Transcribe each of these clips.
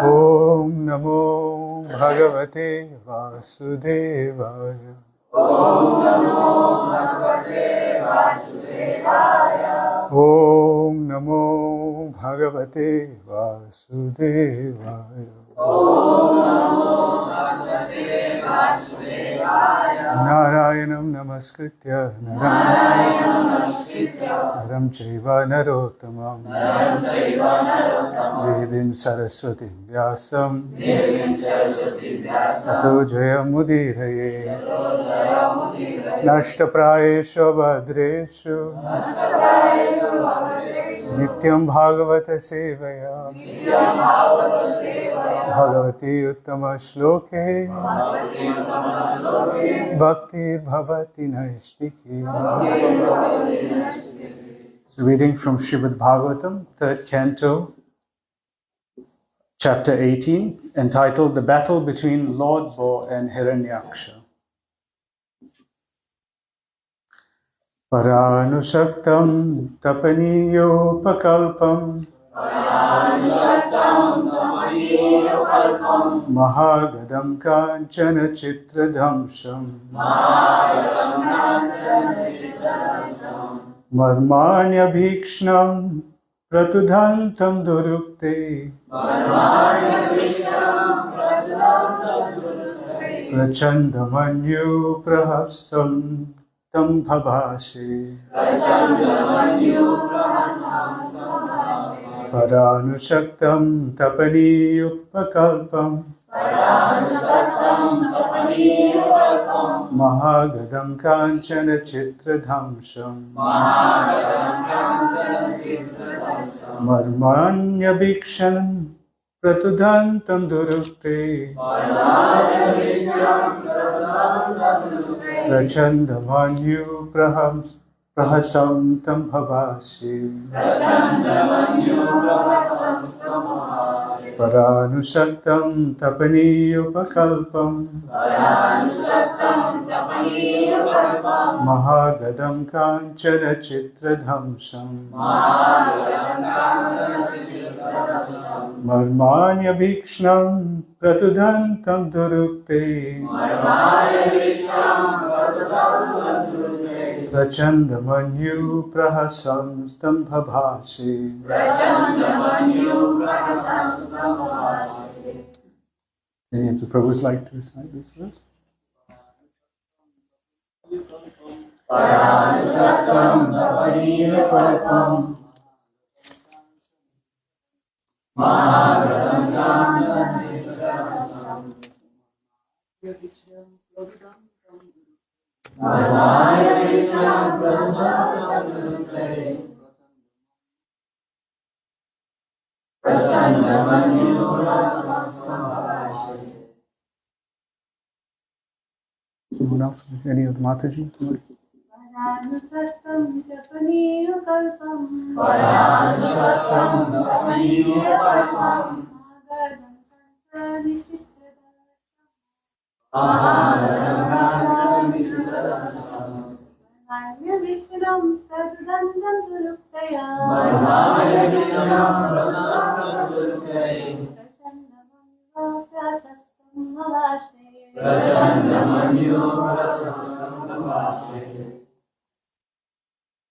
Om Namo Bhagavate Vasudevaya. Om Namo Bhagavate Vasudevaya. Narayanam Namaskritya Naram Chaiva Narottamam Devim Saraswati Vyasam Tato Jayamudiraye Nashtaprayeshu Bhadreshu Nityam Bhagavata Sevaya Bhagavati Uttama Shloke Bhakti Bhavati Naistiki. So reading from Srimad Bhagavatam, 3rd Canto, Chapter 18, entitled The Battle Between Lord Bo and Hiranyaksha. Paranusaktam tapaniyopakalpam Mahagadam Kanchana Chitradhamsam Marmanya Bhikshnam Pratudhantam Durukte Prachandamanyu Prahastam Tam Bhavasi Paranusaktam tapaniyupakalpam Mahagadam Kanchana Chitradhamsam Marmanya Bhikshanam Pratudhantam Durukte Prachandamanyu Prahasam Tam Bhavasi Paranusaktam tapaniyupakalpam Mahagadam Kanchana Chitradhamsam Marmanya Bhikshnam Pratudhantam Durukte Prachandamanyu Prahasam Tam Bhavasi. Any of the Prabhus like to recite this verse? Someone else? Any of the Mataji?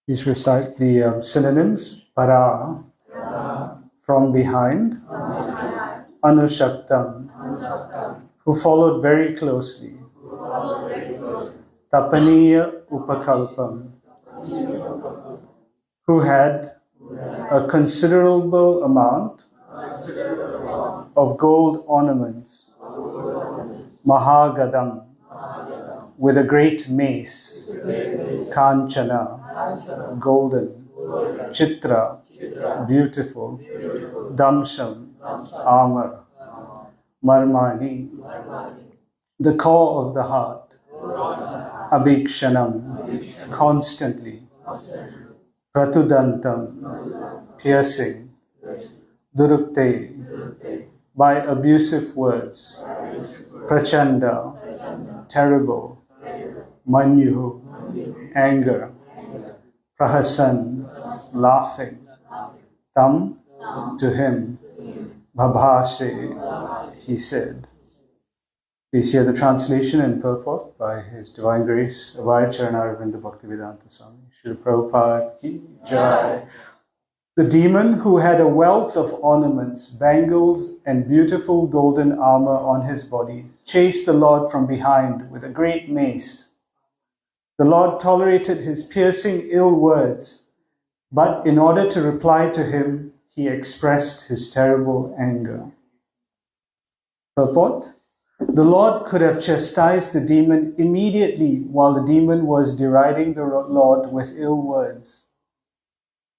Please recite the synonyms. Para, from behind. Anushaktam, who followed very closely. Tapaniya upakalpam, who had a considerable amount of gold ornaments. Mahagadam, with a great mace. Kanchana, golden. Chitra, beautiful. Damsham, armor. Marmani, the core of the heart. Abhikshanam, constantly. Pratudantam, piercing. Durukte, by abusive words. Prachanda, terrible. Manyu, anger. Prahasan, laughing. Tam, to him. Bhabhashe, he said. Please hear the translation and purport by His Divine Grace, Abhay Charanaravinda Bhaktivedanta Swami. Srila Prabhupada ki jai. The demon, who had a wealth of ornaments, bangles, and beautiful golden armor on his body, chased the Lord from behind with a great mace. The Lord tolerated his piercing ill words, but in order to reply to him, he expressed his terrible anger. Purport: the Lord could have chastised the demon immediately while the demon was deriding the Lord with ill words.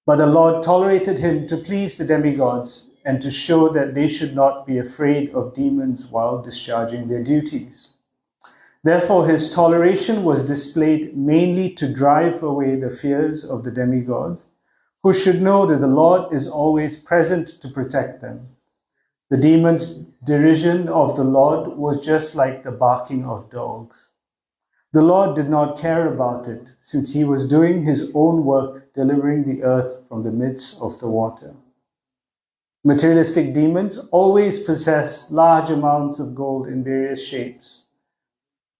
But the Lord tolerated him to please the demigods and to show that they should not be afraid of demons while discharging their duties. Therefore, his toleration was displayed mainly to drive away the fears of the demigods, who should know that the Lord is always present to protect them. The demons' derision of the Lord was just like the barking of dogs. The Lord did not care about it, since he was doing his own work, delivering the earth from the midst of the water. Materialistic demons always possess large amounts of gold in various shapes,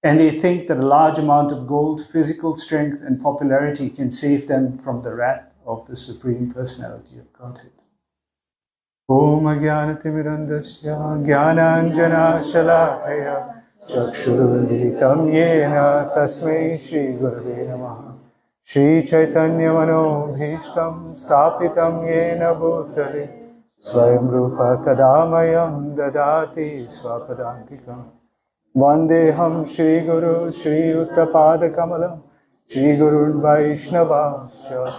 and they think that a large amount of gold, physical strength, and popularity can save them from the wrath of the Supreme Personality of Godhead. Om Ajnanatimirandasya Jnananjana Shalakaya Chakshurunmilitam Yena Tasmai Shri Gurave Namaha. Shri Chaitanya Manobhishtam Stapitam Yena Bhutale Swayam Rupa Kadamayam Dadati Swapadantikam. Vandeham Shri Guru Shri Uttapada Kamalam Shri Gurun Vaishnavasya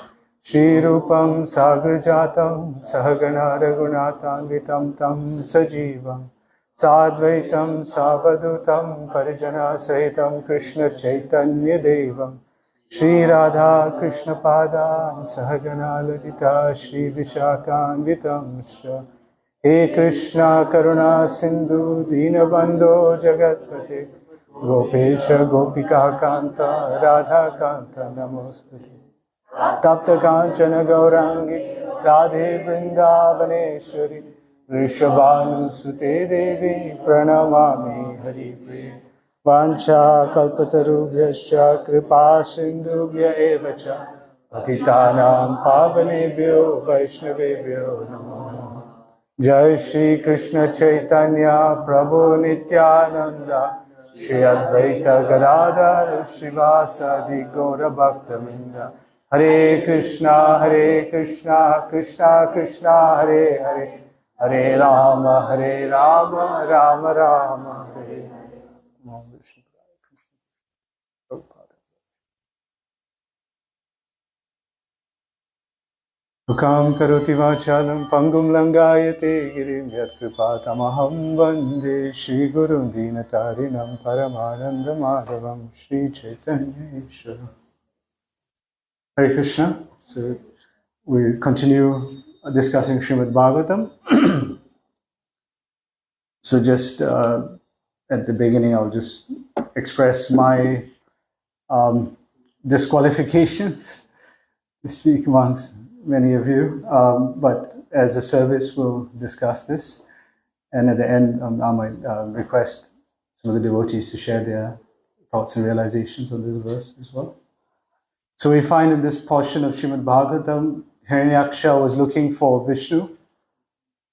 Shri Rupam Sagrajatam Sahagana Raghunatanvitam Tam Sajivam Sadvaitam Savadutam Parijana Sahitam Krishna Chaitanya Devam Shri Radha Krishna Padam Sahagana Lalita Shri Vishakhanvitam Shra. He Krishna Karuna Sindhu Dinabandho Jagatpate Gopesha Gopika Kanta Radha Kanta Namostute Tapta Kanchana Gaurangi Radhe Vrindavaneshwari Rishabhanu Sute Devi Pranamami Hari Priya Vancha Kalpatarubhyascha Kripa Sindhubhya Evacha Patitanam Pavanebhyo Vaishnavebhyo Namo Namo. Jai Shri Krishna Chaitanya Prabhu Nityananda Shri Advaita Gadadhar Srivasadi Gaura Bhaktavinda. Hare Krishna Krishna Krishna Hare Hare Hare Rama Rama Rama Hare Hare. Mukam karoti vachalam pangum langayate girim yat kripatamaham vande Shri Guru Dinatarinam Paramananda Madhavam Shri Chaitanya Ishvara. Hare Krishna. So we continue discussing Srimad Bhagavatam. So just at the beginning, I'll just express my disqualifications to speak amongst many of you, but as a service, we'll discuss this. And at the end, I might request some of the devotees to share their thoughts and realizations on this verse as well. So we find in this portion of Srimad Bhagavatam, Hiranyaksha was looking for Vishnu,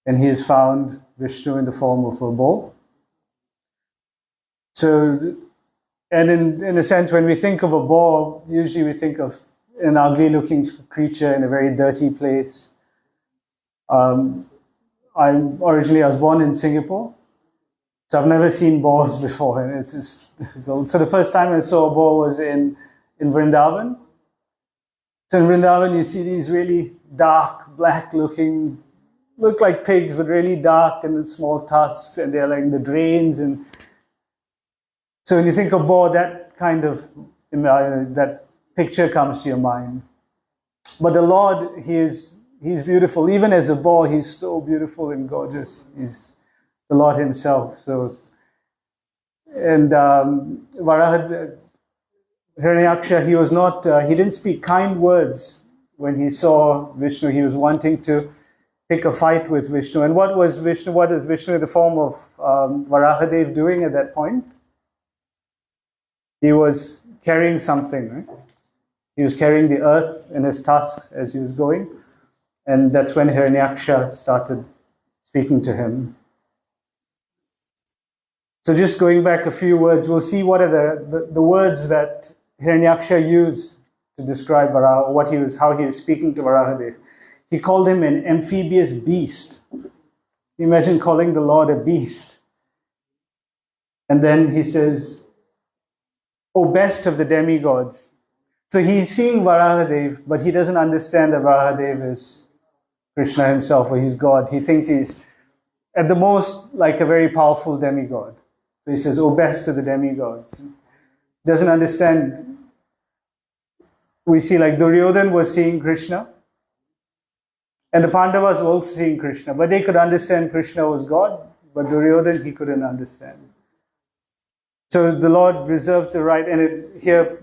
and he has found Vishnu in the form of a boar. So, and in a sense, when we think of a boar, usually we think of an ugly-looking creature in a very dirty place. I was born in Singapore, so I've never seen boars before, and it's just difficult. So the first time I saw a boar was in Vrindavan. So in Vrindavan, you see these really dark, black-looking, look like pigs, but really dark and with small tusks, and they're like the drains. And so when you think of boar, that kind of that picture comes to your mind. But the Lord, He's beautiful. Even as a boar, He's so beautiful and gorgeous. He's the Lord Himself. So, and Hiranyaksha, he didn't speak kind words when he saw Vishnu. He was wanting to pick a fight with Vishnu. And what was Vishnu? What is Vishnu in the form of Varahadev doing at that point? He was carrying something, right? He was carrying the earth in his tusks as he was going. And that's when Hiranyaksha started speaking to him. So just going back a few words, we'll see what are the words that Hiranyaksha used to describe Varaha, how he was speaking to Varahadev. He called him an amphibious beast. Imagine calling the Lord a beast. And then he says, "O best of the demigods." So he's seeing Varahadev, but he doesn't understand that Varahadev is Krishna himself, or he's God. He thinks he's at the most like a very powerful demigod. So he says, "O best of the demigods." Doesn't understand. We see like Duryodhan was seeing Krishna, and the Pandavas were also seeing Krishna, but they could understand Krishna was God, but Duryodhan, he couldn't understand. So the Lord reserved the right, and here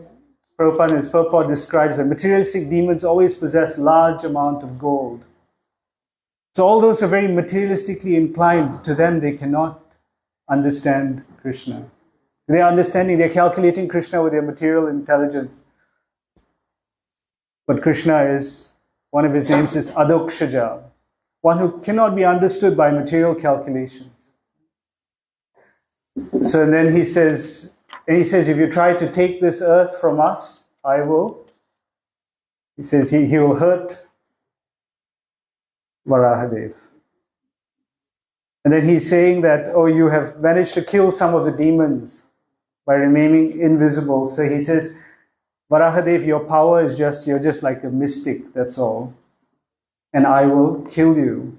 Prabhupada in his purport describes that materialistic demons always possess large amount of gold. So all those are very materialistically inclined. To them, they cannot understand Krishna. They're understanding, they're calculating Krishna with their material intelligence. But Krishna is, one of his names is Adokshaja, one who cannot be understood by material calculations. So then he says, if you try to take this earth from us, I will. He says he will hurt Varahadev. And then he's saying that, oh, you have managed to kill some of the demons by remaining invisible. So he says, Varahadev, your power is you're just like a mystic, that's all. And I will kill you.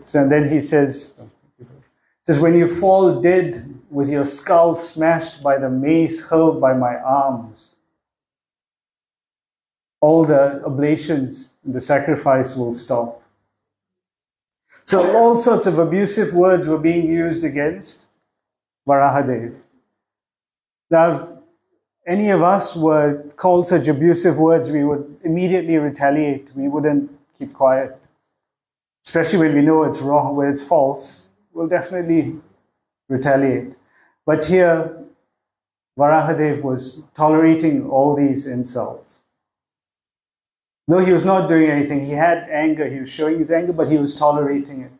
So and then he says, when you fall dead with your skull smashed by the mace hurled by my arms, all the oblations, the sacrifice will stop. So all sorts of abusive words were being used against Varahadev. Now, if any of us were called such abusive words, we would immediately retaliate. We wouldn't keep quiet. Especially when we know it's wrong, when it's false, we'll definitely retaliate. But here, Varahadev was tolerating all these insults. Though he was not doing anything, he had anger, he was showing his anger, but he was tolerating it.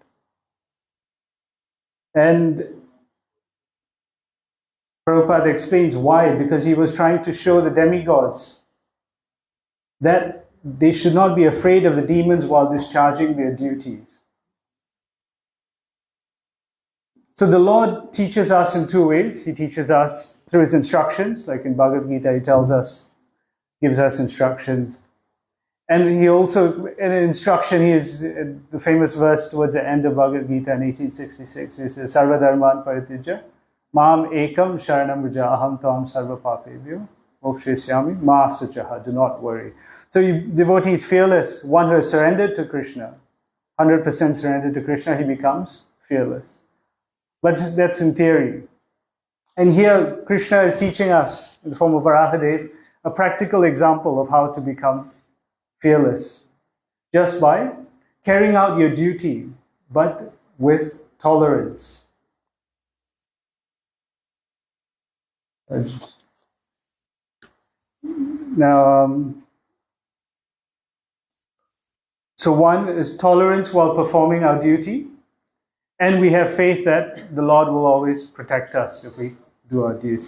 And Prabhupada explains why, because he was trying to show the demigods that they should not be afraid of the demons while discharging their duties. So the Lord teaches us in two ways. He teaches us through his instructions, like in Bhagavad Gita, he tells us, gives us instructions. And he also, in an instruction, he is the famous verse towards the end of Bhagavad Gita in 1866. He says, Sarva dharman paritijya, mam ekam sharanam vraja, aham tam sarva papebhyo, mokshesyami, ma suchaha, do not worry. So devotee is fearless. One who has surrendered to Krishna, 100% surrendered to Krishna, he becomes fearless. But that's in theory. And here, Krishna is teaching us, in the form of Varahadev, a practical example of how to become fearless, just by carrying out your duty, but with tolerance. Now, so one is tolerance while performing our duty, and we have faith that the Lord will always protect us if we do our duty.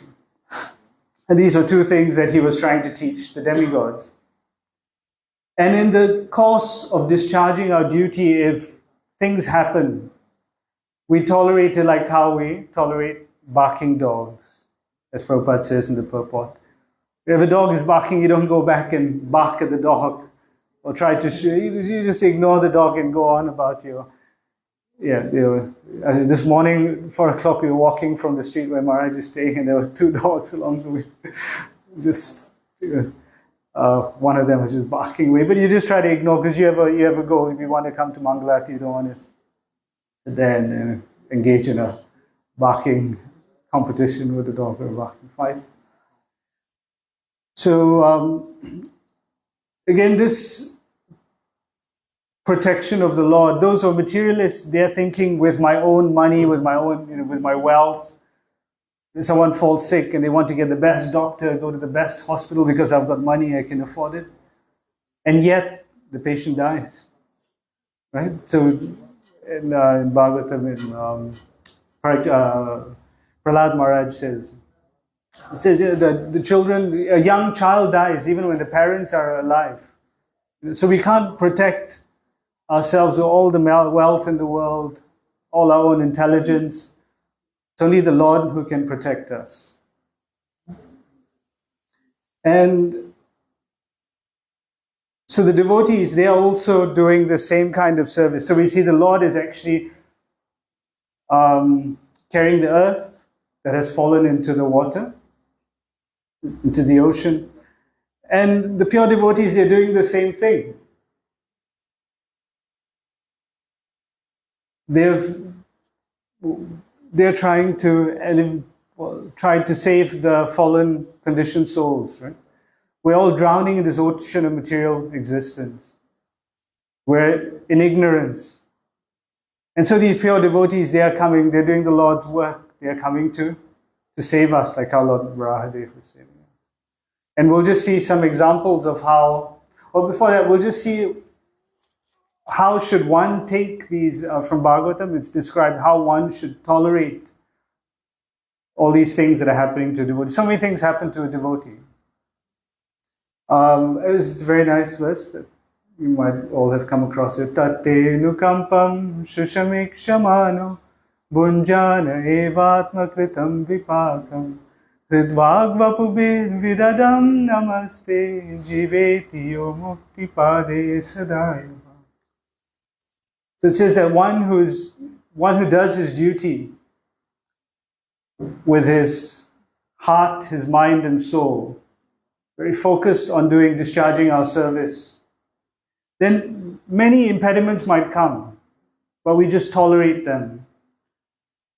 And these were two things that he was trying to teach the demigods. And in the course of discharging our duty, if things happen, we tolerate it like how we tolerate barking dogs, as Prabhupada says in the purport. If a dog is barking, you don't go back and bark at the dog or try to you just ignore the dog and go on about your. This morning, 4 o'clock, we were walking from the street where Maharaj is staying, and there were two dogs along the way. One of them was just barking away, but you just try to ignore because you have a goal. If you want to come to Mangalati, you don't want to sit there and engage in a barking competition with the dog or a barking fight. So again, this protection of the Lord. Those who are materialists, they're thinking with my own money, with my own, with my wealth. If someone falls sick and they want to get the best doctor, go to the best hospital because I've got money, I can afford it. And yet, the patient dies. Right? So, in Bhagavatam, Prahlad Maharaj says, the children, a young child dies even when the parents are alive. So we can't protect ourselves with all the wealth in the world, all our own intelligence. It's only the Lord who can protect us. And so the devotees, they are also doing the same kind of service. So we see the Lord is actually carrying the earth that has fallen into the water, into the ocean. And the pure devotees, they're doing the same thing. They're trying to save the fallen, conditioned souls, right? We're all drowning in this ocean of material existence. We're in ignorance. And so these pure devotees, they are coming, they're doing the Lord's work. They are coming to save us, like our Lord Varahadev was saving us. And we'll just see some examples of how, or before that, we'll just see how should one take these, from Bhagavatam, it's described how one should tolerate all these things that are happening to devotees. So many things happen to a devotee. It's a very nice verse that you might all have come across it. Tate nukampam shushamik shamano bunjana evatma kritam vipakam hridvagvapubir vidadam namaste jiveti yo mukti pade sadaya. So it says that one who does his duty with his heart, his mind and soul, very focused on discharging our service, then many impediments might come, but we just tolerate them.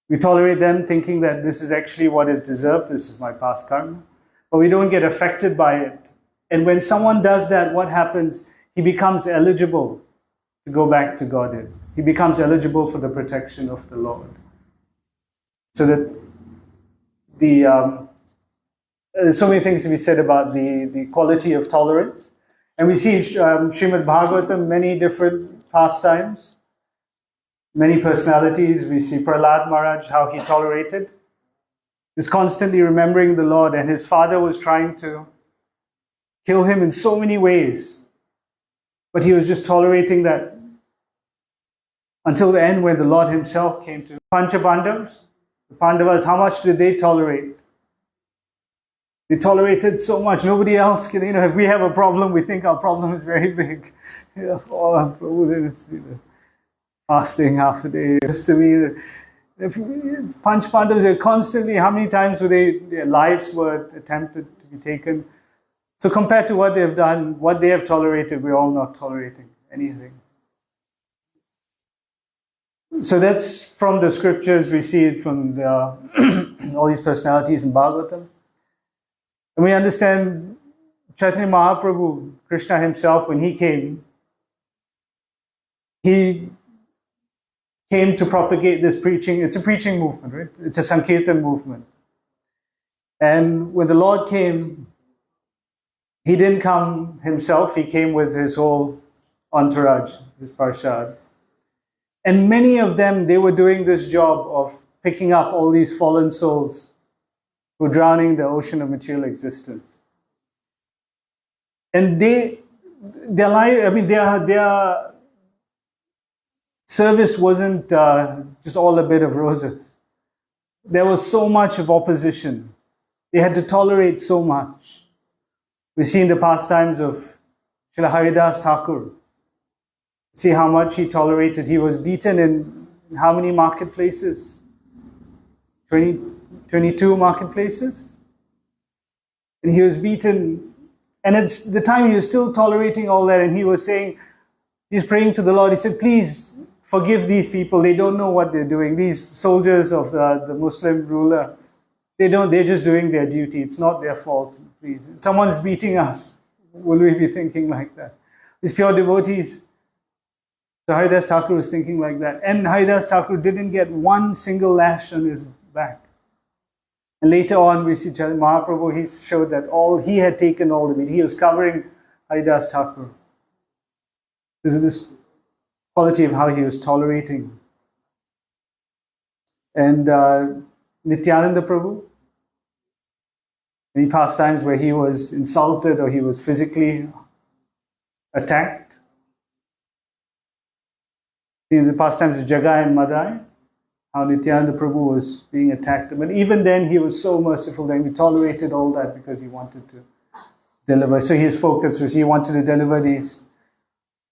We tolerate them thinking that this is actually what is deserved, this is my past karma, but we don't get affected by it. And when someone does that, what happens? He becomes eligible to go back to Godhead. He becomes eligible for the protection of the Lord. So that there's so many things to be said about the quality of tolerance. And we see Srimad Bhagavatam, many different pastimes, many personalities. We see Prahlad Maharaj, how he tolerated. He was constantly remembering the Lord, and his father was trying to kill him in so many ways. But he was just tolerating that until the end when the Lord himself came to Panchabandavas. The Pandavas, how much did they tolerate? They tolerated so much. Nobody else can, if we have a problem, we think our problem is very big. It's fasting half a day. Just to me, Panch Pandavas are constantly, how many times their lives were attempted to be taken. So compared to what they've done, what they have tolerated, we're all not tolerating anything. So that's from the scriptures. We see it from all these personalities in Bhagavatam. And we understand Chaitanya Mahaprabhu, Krishna himself, when he came to propagate this preaching. It's a preaching movement, right? It's a Sankirtan movement. And when the Lord came, he didn't come himself, he came with his whole entourage, his parshad. And many of them, they were doing this job of picking up all these fallen souls who are drowning in the ocean of material existence. And their service wasn't just all a bed of roses. There was so much of opposition. They had to tolerate so much. We see in the pastimes of Srila Haridas Thakur, see how much he tolerated. He was beaten in how many marketplaces? 22 marketplaces? And he was beaten. And at the time he was still tolerating all that, and he was saying, he's praying to the Lord. He said, please forgive these people. They don't know what they're doing. These soldiers of the Muslim ruler, they're just doing their duty. It's not their fault. Please. Someone's beating us. Will we be thinking like that? These pure devotees, So Haridas Thakur was thinking like that. And Haridas Thakur didn't get one single lash on his back. And later on, we see Mahaprabhu, he showed that he had taken all the meat. He was covering Haridas Thakur. This is this quality of how he was tolerating. And Nityananda Prabhu, any pastimes where he was insulted or he was physically attacked. In the pastimes of Jagai and Madai, how Nityananda Prabhu was being attacked. But even then, he was so merciful that he tolerated all that because he wanted to deliver. So his focus was he wanted to deliver these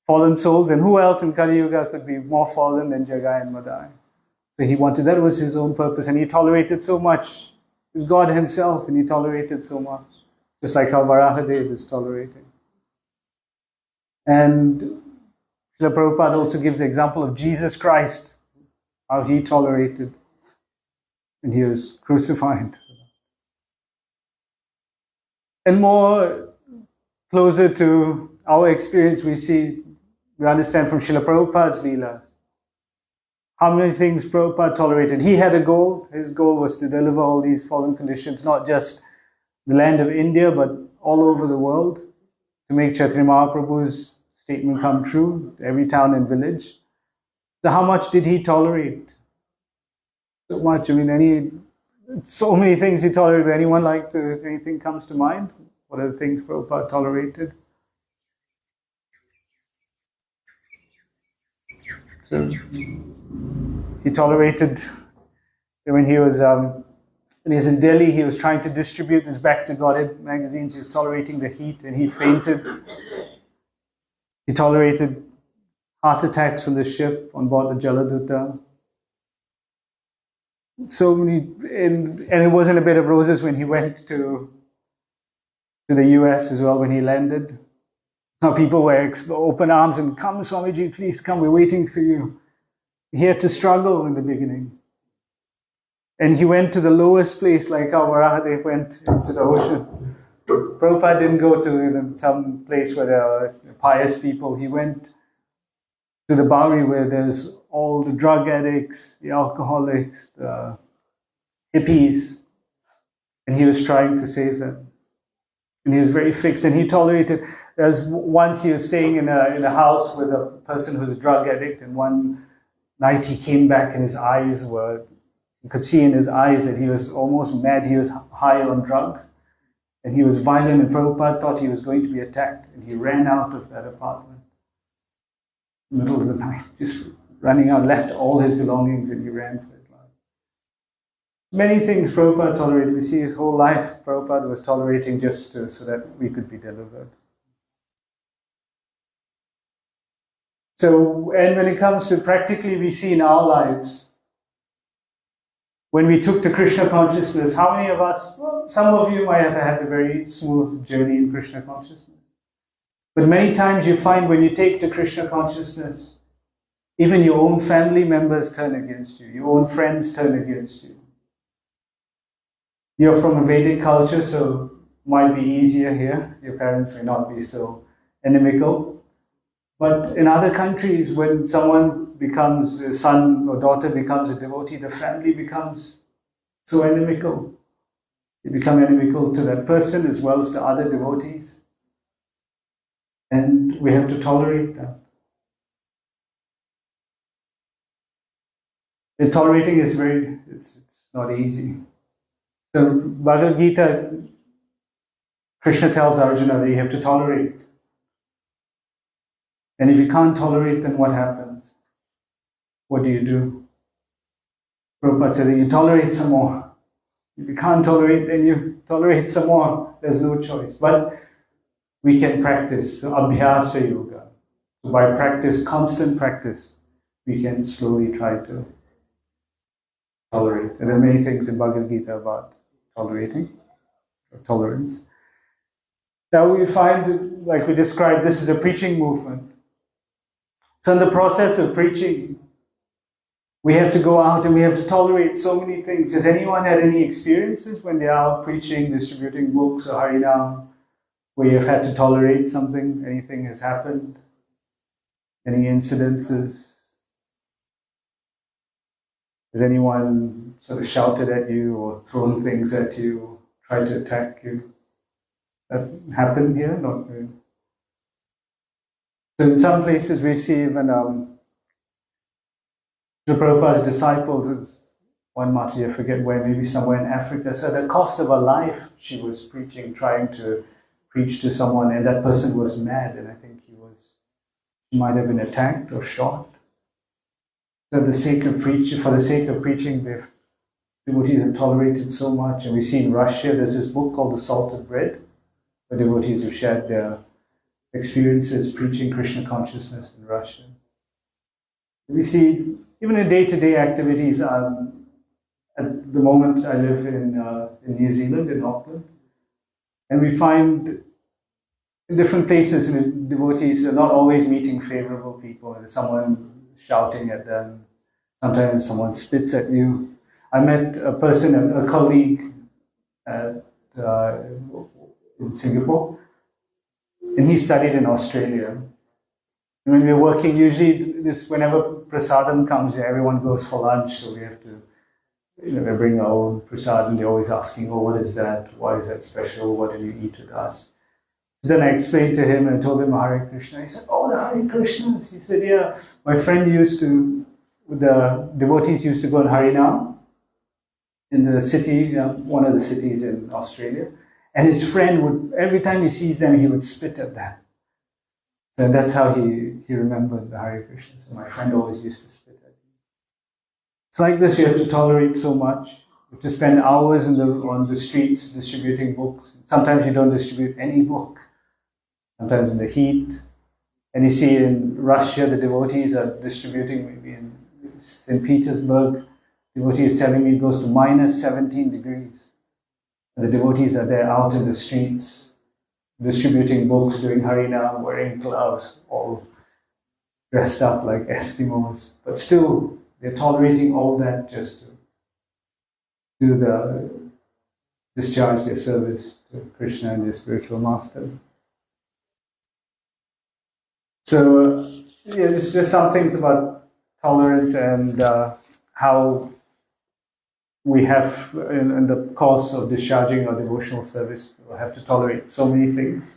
fallen souls. And who else in Kali Yuga could be more fallen than Jagai and Madai? So he wanted, that was his own purpose. And he tolerated so much. He was God himself and he tolerated so much. Just like how Varahadev is tolerating. And Srila Prabhupada also gives the example of Jesus Christ, how he tolerated and he was crucified. And more closer to our experience, we understand from Srila Prabhupada's Leelas, how many things Prabhupada tolerated. He had a goal. His goal was to deliver all these fallen conditions, not just the land of India, but all over the world, to make Chaitanya Mahaprabhu's statement come true, every town and village. So how much did he tolerate? So much. I mean, so many things he tolerated. Anyone like to, anything comes to mind? What are the things Prabhupada tolerated? So he tolerated when he was in Delhi. He was trying to distribute his Back to Godhead magazines. He was tolerating the heat, and he fainted. He tolerated heart attacks on the ship on board the Jaladuta. So many, and it wasn't a bed of roses when he went to the US as well when he landed. Now people were open arms and come, Swamiji, please come, we're waiting for you. He had to struggle in the beginning. And he went to the lowest place, like how Varahadev went into the ocean. Prabhupada didn't go to some place where there are pious people. He went to the Bowery where there's all the drug addicts, the alcoholics, the hippies, and he was trying to save them. And he was very fixed, and he tolerated. Once he was staying in a house with a person who was a drug addict, and one night he came back and his eyes were, you could see in his eyes that he was almost mad. He was high on drugs. And he was violent, and Prabhupada thought he was going to be attacked, and he ran out of that apartment in the middle of the night, just running out, left all his belongings, and he ran for his life. Many things Prabhupada tolerated. We see his whole life, Prabhupada was tolerating just so that we could be delivered. So, and when it comes to practically, we see in our lives, when we took to Krishna consciousness, how many of us, well, some of you might have had a very smooth journey in Krishna consciousness. But many times you find when you take to Krishna consciousness, even your own family members turn against you, your own friends turn against you. You're from a Vedic culture, so it might be easier here. Your parents may not be so inimical. But in other countries, when someone becomes a son or daughter becomes a devotee, the family becomes so inimical. They become inimical to that person as well as to other devotees. And we have to tolerate that. And tolerating is it's not easy. So Bhagavad Gita, Krishna tells Arjuna that you have to tolerate. And if you can't tolerate, then what happens? What do you do? Prabhupada said that you tolerate some more. If you can't tolerate, then you tolerate some more. There's no choice. But we can practice. So Abhyasa Yoga. So by practice, constant practice, we can slowly try to tolerate. And there are many things in Bhagavad Gita about tolerating, or tolerance. Now we find, like we described, this is a preaching movement. So in the process of preaching, we have to go out and we have to tolerate so many things. Has anyone had any experiences when they're out preaching, distributing books or Harinam, where you've had to tolerate something, anything has happened? Any incidences? Has anyone sort of shouted at you or thrown things at you, tried to attack you? That happened here? Not really. So in some places we see even the Prabhupada's disciples, one martyr, I forget where, maybe somewhere in Africa. So at the cost of her life, she was preaching, trying to preach to someone, and that person was mad, and I think he might have been attacked or shot. So for the sake of preaching, devotees have tolerated so much. And we see in Russia, there's this book called The Salted Bread, where devotees have shared their experiences preaching Krishna consciousness in Russia. We see, even in day-to-day activities, at the moment I live in New Zealand, in Auckland, and we find in different places, devotees are not always meeting favorable people. There's someone shouting at them. Sometimes someone spits at you. I met a person, a colleague in Singapore, and he studied in Australia. And when we're working, usually whenever prasadam comes, everyone goes for lunch, so we have to, we bring our own prasadam. They're always asking, oh, what is that? Why is that special? What do you eat with us? So then I explained to him and I told him Hare Krishna. He said, oh, the Hare Krishnas. He said, yeah, my friend the devotees used to go in Harinam in the city, one of the cities in Australia. And his friend would, every time he sees them, he would spit at them. So that's how he remembered the Hare Krishna. So my friend always used to spit at him. So like this, you have to tolerate so much. You have to spend hours on the streets distributing books. Sometimes you don't distribute any book. Sometimes in the heat. And you see in Russia, the devotees are distributing, maybe in St. Petersburg, devotee is telling me it goes to minus 17 degrees. And the devotees are there out in the streets, distributing books, doing Harinam, wearing gloves, all dressed up like Eskimos. But still, they're tolerating all that just to discharge their service to Krishna and their spiritual master. So, there's just some things about tolerance and how we have, in the course of discharging our devotional service, we'll have to tolerate so many things.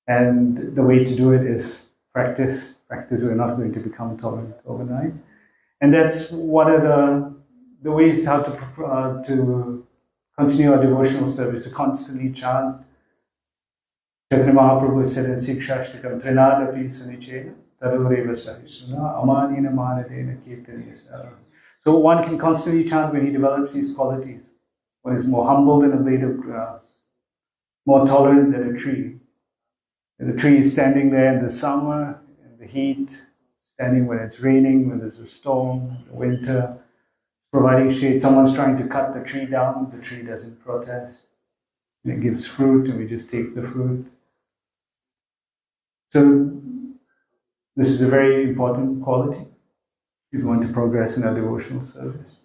And the way to do it is practice. Practice, we're not going to become tolerant overnight. And that's one of the ways how to continue our devotional service, to constantly chant. Chaitanya Mahaprabhu said in Sikshashtakam, Trinadapi Sunichena, Tadureva Sahisuna, Amanina Manadena Kirtaniyasara. So one can constantly chant when he develops these qualities. One is more humble than a blade of grass, more tolerant than a tree. And the tree is standing there in the summer, in the heat, standing when it's raining, when there's a storm, winter, providing shade. Someone's trying to cut the tree down, the tree doesn't protest. And it gives fruit, and we just take the fruit. So this is a very important quality if you want to progress in our devotional service.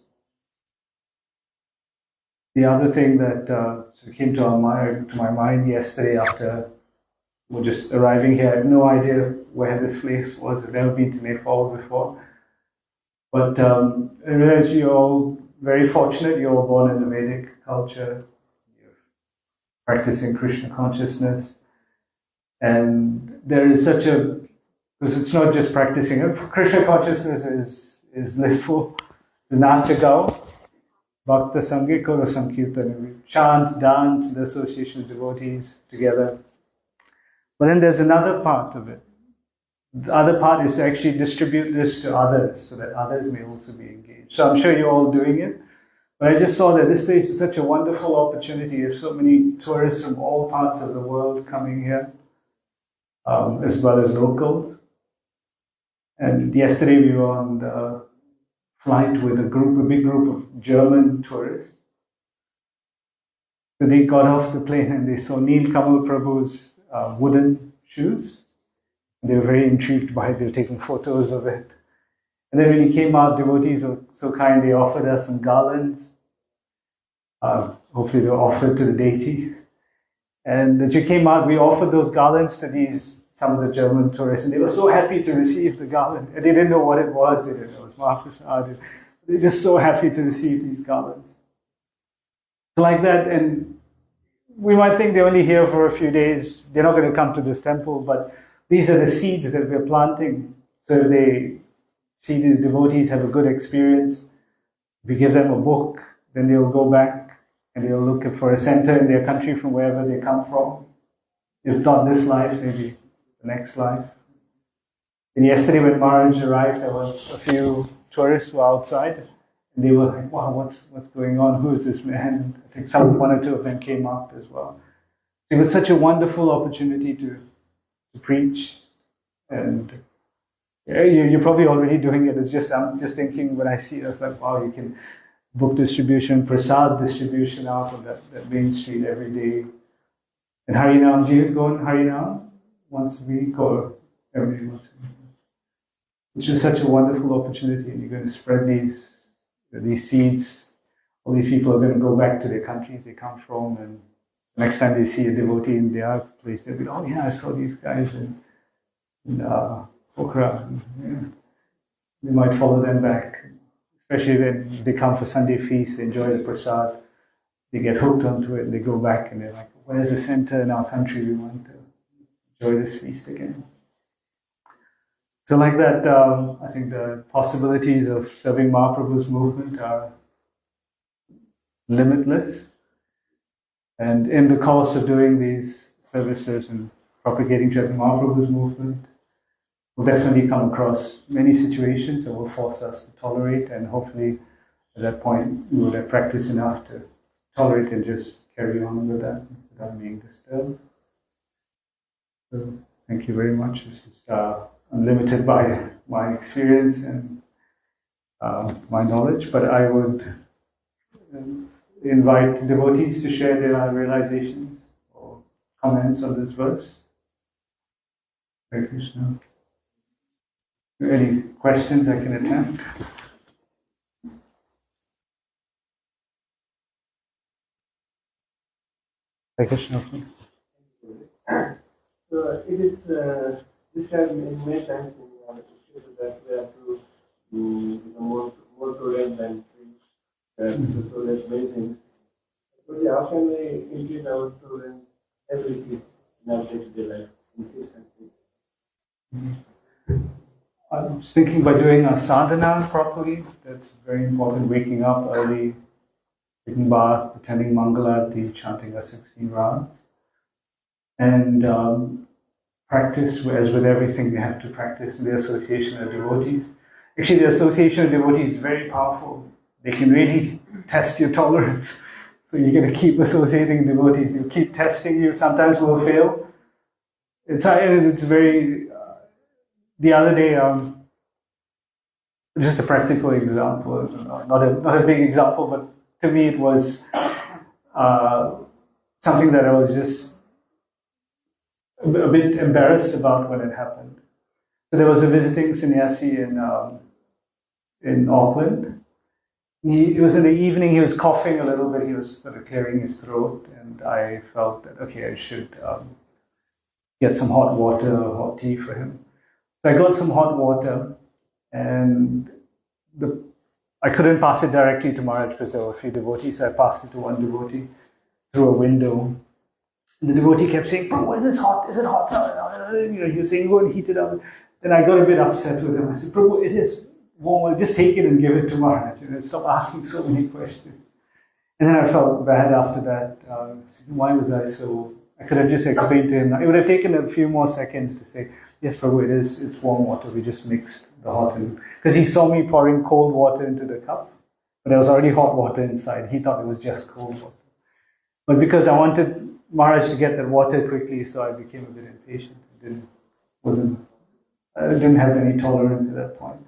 The other thing that came to my mind yesterday after just arriving here, I had no idea where this place was. I've never been to Nepal before. But I realize you're all very fortunate. You're all born in the Vedic culture. You're practicing Krishna consciousness. And there is because it's not just practicing. Krishna consciousness is blissful. The Natagao, Bhakta Sangha Koro Sankirtana. We chant, dance, the association of devotees together. But then there's another part of it. The other part is to actually distribute this to others so that others may also be engaged. So I'm sure you're all doing it. But I just saw that this place is such a wonderful opportunity. There's so many tourists from all parts of the world coming here, as well as locals. And yesterday we were on the flight with a big group of German tourists. So they got off the plane and they saw Neil Kamal Prabhu's wooden shoes. They were very intrigued by it. They were taking photos of it. And then when he came out, devotees were so kind, they offered us some garlands. Hopefully they were offered to the deities. And as we came out, we offered those garlands to these some of the German tourists, and they were so happy to receive the garland. And they didn't know what it was. They didn't know it was Mahaprasad. They're just so happy to receive these garlands. So like that, and we might think they're only here for a few days. They're not going to come to this temple, but these are the seeds that we're planting. So if they see the devotees have a good experience, we give them a book, then they'll go back and they'll look for a center in their country from wherever they come from. If not this life, maybe the next life. And yesterday when Maharaj arrived, there was a few tourists who were outside, and they were like, wow, what's going on? Who is this man? I think one or two of them came up as well. It was such a wonderful opportunity to preach, and you're probably already doing it. It's just, I'm just thinking when I see it, I was like, wow, you can book distribution, prasad distribution out on that main street every day. And Harinam, do you go on Harinam once a week or every once a week? It's just such a wonderful opportunity, and you're going to spread these seeds. All these people are going to go back to their countries they come from, and next time they see a devotee in their place, they'll be, oh yeah, I saw these guys in Pokhara. Yeah. They might follow them back, especially when they come for Sunday feast, they enjoy the prasad, they get hooked onto it, and they go back and they're like, where's the center in our country? We want to enjoy this feast again. So like that, I think the possibilities of serving Mahaprabhu's movement are limitless. And in the course of doing these services and propagating Chaitanya Mahaprabhu's movement, we'll definitely come across many situations that will force us to tolerate, and hopefully at that point we will have practiced enough to tolerate and just carry on with that without being disturbed. So thank you very much. This is unlimited by my experience and my knowledge, but I would invite devotees to share their realizations or comments on this verse. Hare Krishna. Any questions I can attempt? Hare Krishna. So it is described in many times in our scripture that we have to become more tolerant than to tolerate many things. But how can we increase our tolerance ability in our day-to-day life? Increase and increase. I was thinking by doing our sadhana properly, that's very important. Waking up early, taking bath, attending Mangalarti, chanting our 16 rounds. And practice, as with everything, we have to practice the association of devotees. Actually, the association of devotees is very powerful. They can really test your tolerance. So you're going to keep associating devotees. You keep testing you. Sometimes we'll fail. It's very... the other day, just a practical example, not a big example, but to me it was something that I was just a bit embarrassed about when it happened. So there was a visiting sannyasi in Auckland. It was in the evening, he was coughing a little bit, he was sort of clearing his throat, and I felt that, okay, I should get some hot water or hot tea for him. So I got some hot water, and I couldn't pass it directly to Maharaj because there were a few devotees, so I passed it to one devotee through a window. And the devotee kept saying, Prabhu, is this hot? Is it hot? He was saying, go and heat it up. Then I got a bit upset with him. I said, Prabhu, it is warm. Just take it and give it to Maharaj. Stop asking so many questions. And then I felt bad after that. Why was I so... I could have just explained to him. It would have taken a few more seconds to say, yes, Prabhu, it's warm water. We just mixed the hot in. Because he saw me pouring cold water into the cup, but there was already hot water inside. He thought it was just cold water. But because I wanted Maharaj to get that water quickly, so I became a bit impatient. I didn't have any tolerance at that point.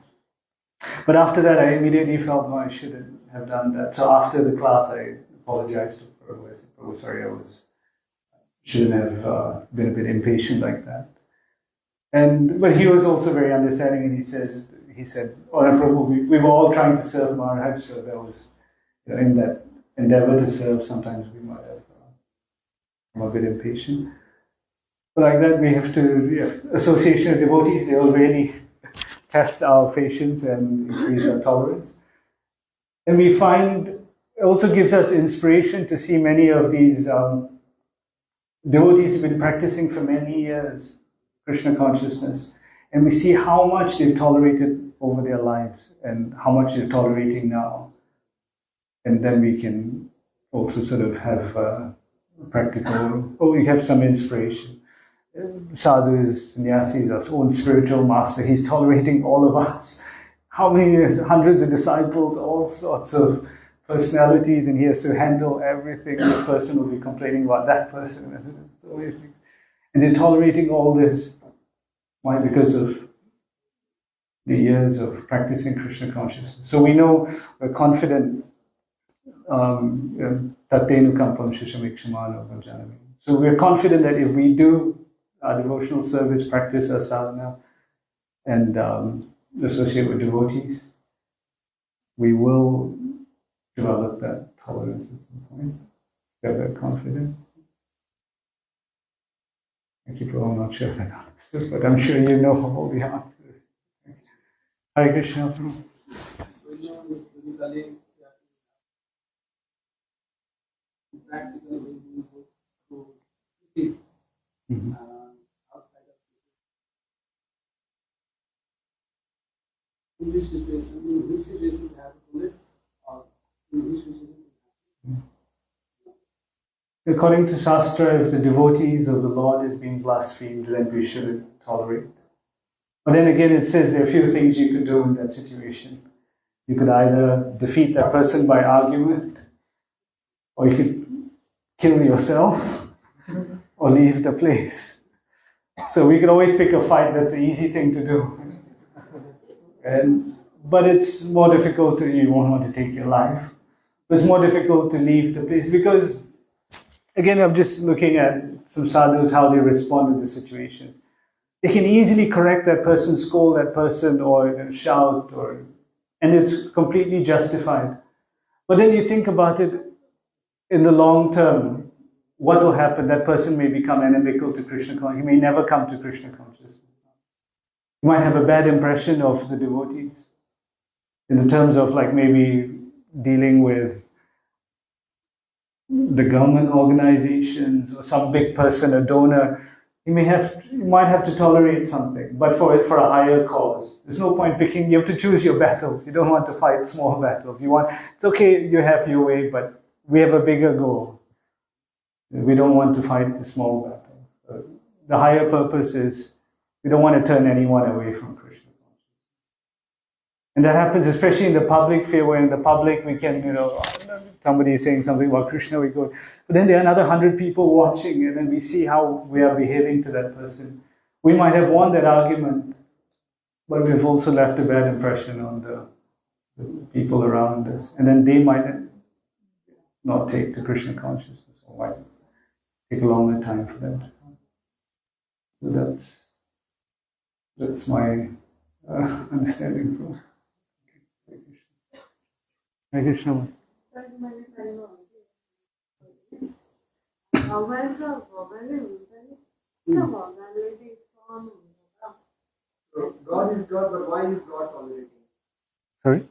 But after that, I immediately felt, no, I shouldn't have done that. So after the class, I apologized to Prabhu. I said, Prabhu, sorry, shouldn't have been a bit impatient like that. But he was also very understanding, and he said, oh, Prabhu, we were all trying to serve Maharaj, so that was, in that endeavor to serve, sometimes we might have become a bit impatient. like that, we have to, association of devotees, they will really test our patience and increase our tolerance. And we find, it also gives us inspiration to see many of these devotees have been practicing for many years, Krishna consciousness, and we see how much they've tolerated over their lives and how much they're tolerating now. And then we can also sort of have practical, we have some inspiration. Sadhus, sannyasis, our own spiritual master, he's tolerating all of us. How many hundreds of disciples, all sorts of personalities, and he has to handle everything. This person will be complaining about that person. And they're tolerating all this. Why? Because of the years of practicing Krishna consciousness. So we know, we're confident, Tattenu kampam shishamikshimano bhajanami. So we're confident that if we do our devotional service, practice our sadhana, and associate with devotees, we will develop that tolerance at some point. Get that confidence. Thank you, Prabhu. I'm not sure that answers, but I'm sure you know all the answers. Hare Krishna, Prabhu. Practically, we go to outside of in this situation, we have to live, or in this situation. According to Shastra, if the devotees of the Lord is being blasphemed, then we shouldn't tolerate. But then again, it says there are a few things you could do in that situation. You could either defeat that person by argument, or you could kill yourself, or leave the place. So we could always pick a fight. That's the easy thing to do. But it's more difficult you won't want to take your life. But it's more difficult to leave the place because, again, I'm just looking at some sadhus, how they respond to the situation. They can easily correct that person, scold that person, or shout, and it's completely justified. But then you think about it in the long term, what will happen? That person may become inimical to Krishna consciousness. He may never come to Krishna consciousness. He might have a bad impression of the devotees in the terms of like maybe dealing with the government organizations or some big person, a donor. You might have to tolerate something, but for a higher cause. There's no point picking. You have to choose your battles. You don't want to fight small battles. It's okay. You have your way, but we have a bigger goal. We don't want to fight the small battles. So the higher purpose is we don't want to turn anyone away from Krishna. And that happens especially in the public sphere, where in the public we can, somebody is saying something about Krishna, we go, but then there are another 100 people watching, and then we see how we are behaving to that person. We might have won that argument, but we've also left a bad impression on the people around us. And then they might not take to Krishna consciousness, or might take a longer time for them to come. So that's my understanding from Hare Krishna. God is God, but why is God tolerating? Sorry?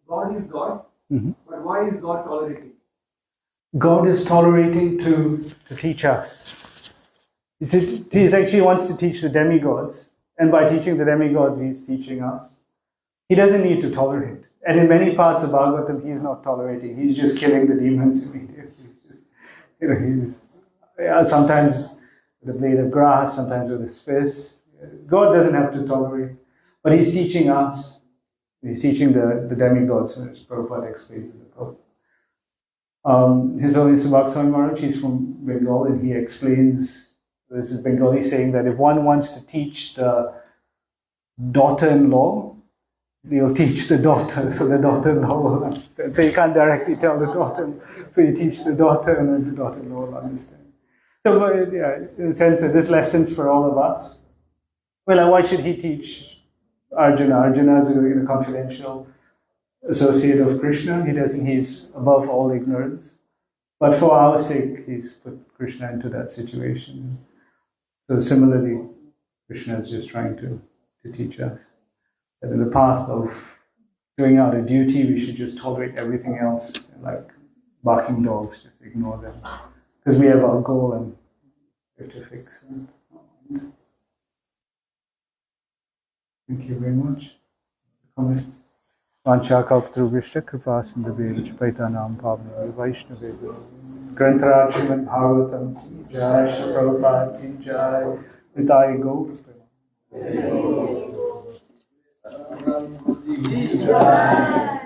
God is God, but why is God tolerating? God is tolerating to teach us. He actually wants to teach the demigods, and by teaching the demigods, he's teaching us. He doesn't need to tolerate. And in many parts of Bhagavatam, he's not tolerating. He's just killing the demons immediately. Sometimes with a blade of grass, sometimes with his fist. God doesn't have to tolerate. But he's teaching us. He's teaching the demigods, as Prabhupada explains in the book. His Holiness Bhaktivinoda Maharaj, he's from Bengal, and he explains, this is Bengali saying that if one wants to teach the daughter-in-law, you'll teach the daughter, so the daughter-in-law will understand. So you can't directly tell the daughter, so you teach the daughter, and then the daughter-in-law will understand. So, in a sense, that this lesson's for all of us. Well, why should he teach Arjuna? Arjuna is a confidential associate of Krishna. He's above all ignorance. But for our sake, he's put Krishna into that situation. So similarly, Krishna is just trying to teach us that in the path of doing out a duty, we should just tolerate everything else, like barking dogs, just ignore them. Because we have our goal and we have to fix them. Thank you very much. Comments? Vanchakalpatarubhishta kripa sindhubheva paitanam pavane vaishnaveva Grantaraj Srimad Bhagavatam Jai Shri Prabhupada Ki Jai Nitai Gaur Jai